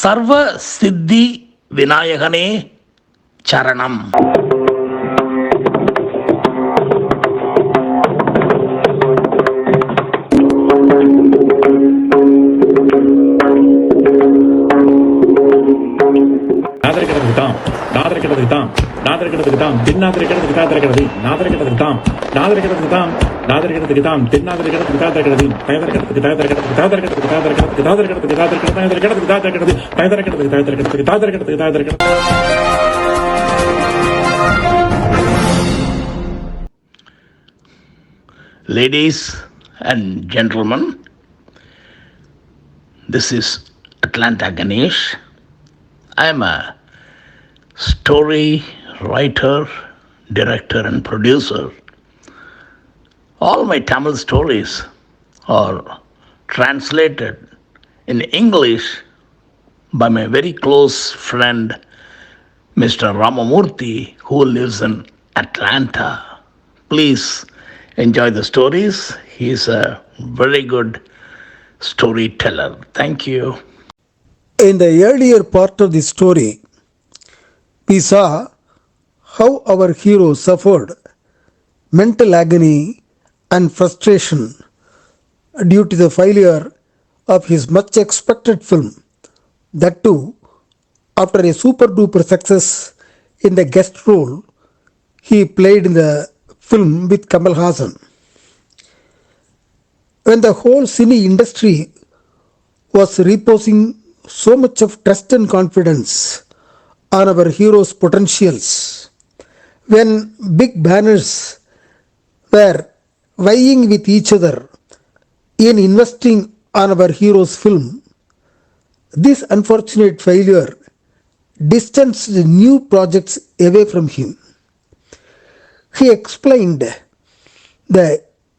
சர்வ சித்தி விநாயகனே சரணம். Ladies and gentlemen, this is Atlanta Ganesh. I am a story writer, director, and producer. All my Tamil stories are translated in English by my very close friend, Mr. Ramamurthy, who lives in Atlanta. Please enjoy the stories. He is a very good storyteller. Thank you. In the earlier part of the story, we saw how our hero suffered mental agony and frustration due to the failure of his much expected film. That too, after a super duper success in the guest role he played in the film with Kamal Hassan. When the whole cine industry was reposing so much of trust and confidence on our hero's potentials, when big banners were vying with each other in investing on our hero's film, this unfortunate failure distanced new projects away from him. He explained the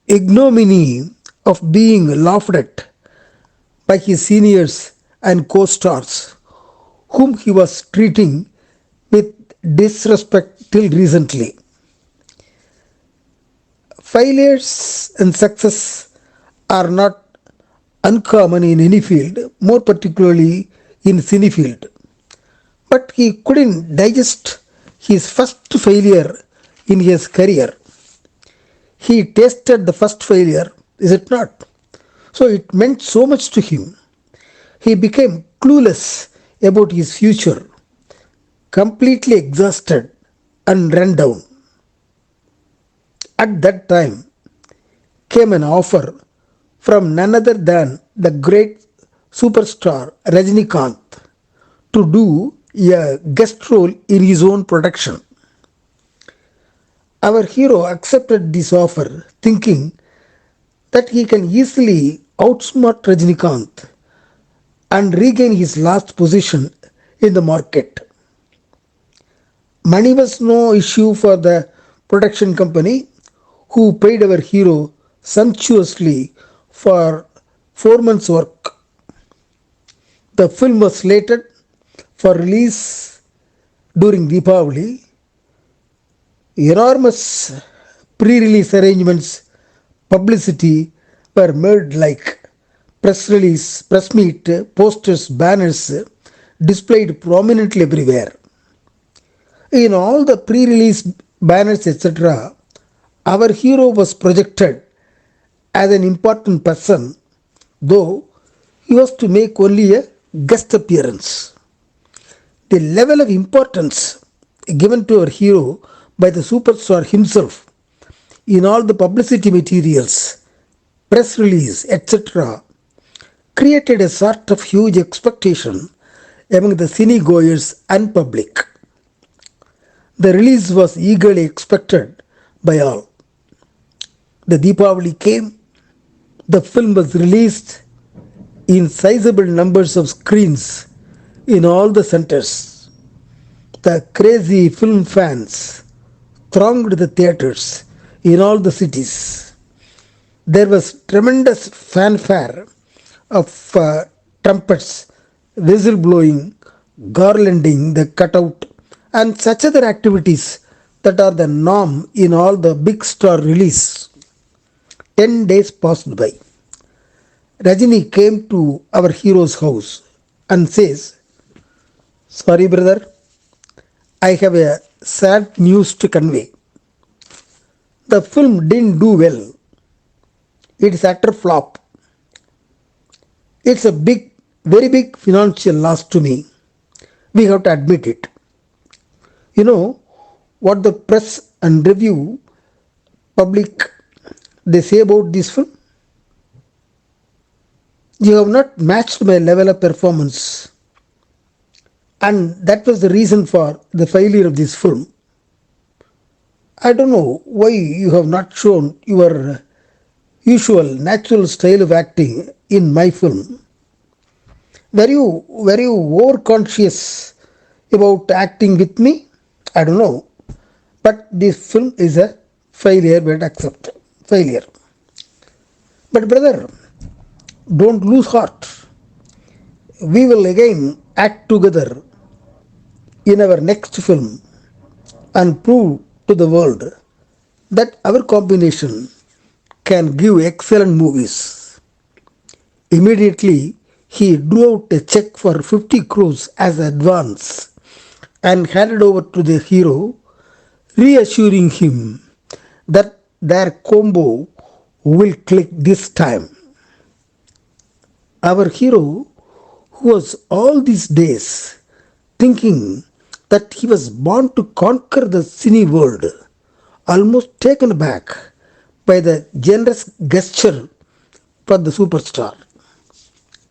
ignominy of being laughed at by his seniors and co-stars, whom he was treating with disrespect till recently. Failures and success are not uncommon in any field, more particularly in cine field. But he couldn't digest his first failure in his career. He tasted the first failure, is it not? So it meant so much to him. He became clueless about his future, completely exhausted and run down. At that time came an offer from none other than the great superstar Rajinikanth to do a guest role in his own production. Our hero accepted this offer, thinking that he can easily outsmart Rajinikanth and regain his last position in the market. Money was no issue for the production company, who paid our hero sumptuously for 4 months' work. The film was slated for release during Deepavali. Enormous pre-release arrangements, publicity were made like press release, press meet, posters, banners displayed prominently everywhere. In all the pre-release banners, etc., our hero was projected as an important person, though he was to make only a guest appearance. The level of importance given to our hero by the superstar himself in all the publicity materials, press release, etc., created a sort of huge expectation among the cinegoers and public. The release was eagerly expected by all. The Deepavali came. The film was released in sizable numbers of screens in all the centers. The crazy film fans thronged the theatres in all the cities. There was tremendous fanfare of trumpets, whistle blowing, garlanding the cutout, and such other activities that are the norm in all the big star release. 10 days passed by. Rajini came to our hero's house and says, "Sorry, brother, I have a sad news to convey. The film didn't do well. It's utter flop. It's a big, very big financial loss to me. We have to admit it. You know what the press and review public they say about this film? You have not matched my level of performance, and that was the reason for the failure of this film. I don't know why you have not shown your usual natural style of acting in my film. Were you over conscious about acting with me? I don't know. But this film is a failure, but accept failure. But brother, don't lose heart. We will again act together in our next film and prove to the world that our combination can give excellent movies. Immediately, he drew out a check for 50 crores as advance and handed over to the hero, reassuring him that their combo will click this time. Our hero, who was all these days thinking that he was born to conquer the cine world, almost taken aback by the generous gesture from the superstar.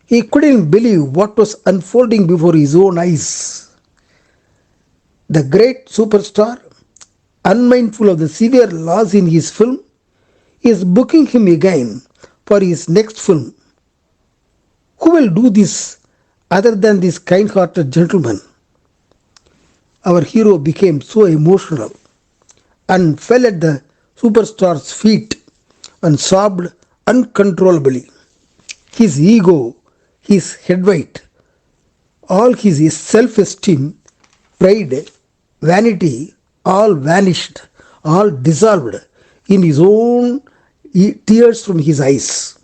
He couldn't believe what was unfolding before his own eyes. The great superstar, unmindful of the severe loss in his film, is booking him again for his next film. Who will do this other than this kind hearted gentleman? Our hero became so emotional and fell at the superstar's feet and sobbed uncontrollably. His ego, his head weight, all his self esteem, pride, vanity, all vanished, all dissolved in his own tears from his eyes.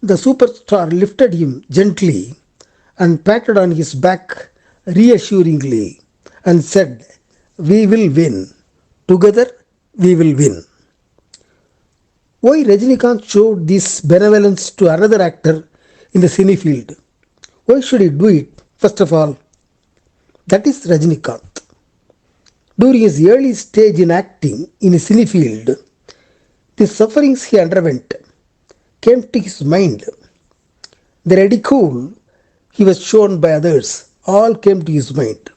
The superstar lifted him gently and patted on his back reassuringly and said, "We will win. Together we will win." Why Rajinikanth showed this benevolence to another actor in the cine field? Why should he do it? First of all, that is Rajinikanth. During his early stage in acting in the cine field, the sufferings he underwent came to his mind. The ridicule he was shown by others all came to his mind.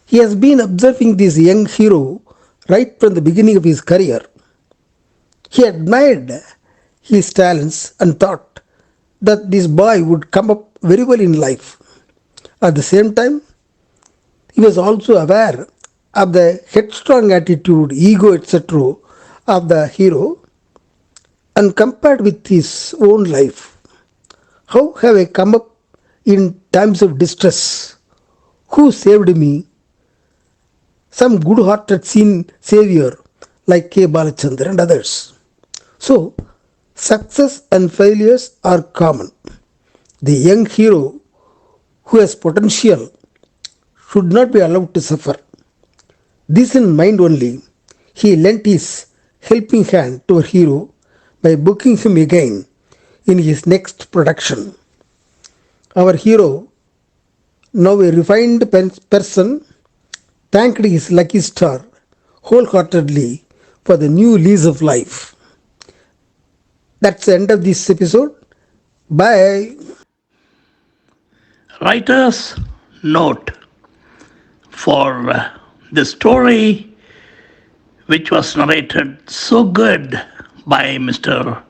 He has been observing this young hero right from the beginning of his career. He admired his talents and thought that this boy would come up very well in life. At the same time, he was also aware of the headstrong attitude, ego, etc. of the hero and compared with his own life. How have I come up in times of distress? Who saved me? Some good-hearted savior like K. Balachandra and others. So, success and failures are common. The young hero who has potential should not be allowed to suffer. This in mind only, he lent his helping hand to our hero by booking him again in his next production. Our hero, now a refined person, thanked his lucky star wholeheartedly for the new lease of life. That's the end of this episode. Bye. Writer's note for the story which was narrated so good by Mr.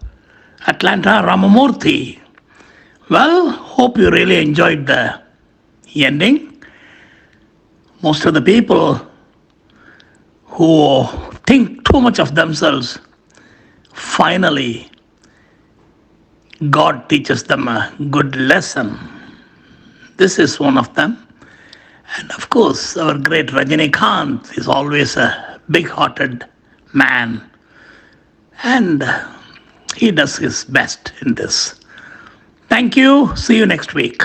Atlanta Ramamurthy. Well, hope you really enjoyed the ending. Most of the people who think too much of themselves, finally, God teaches them a good lesson. This is one of them. And of course, our great Rajinikanth is always a big hearted man. And He does his best in this. Thank you. See you next week.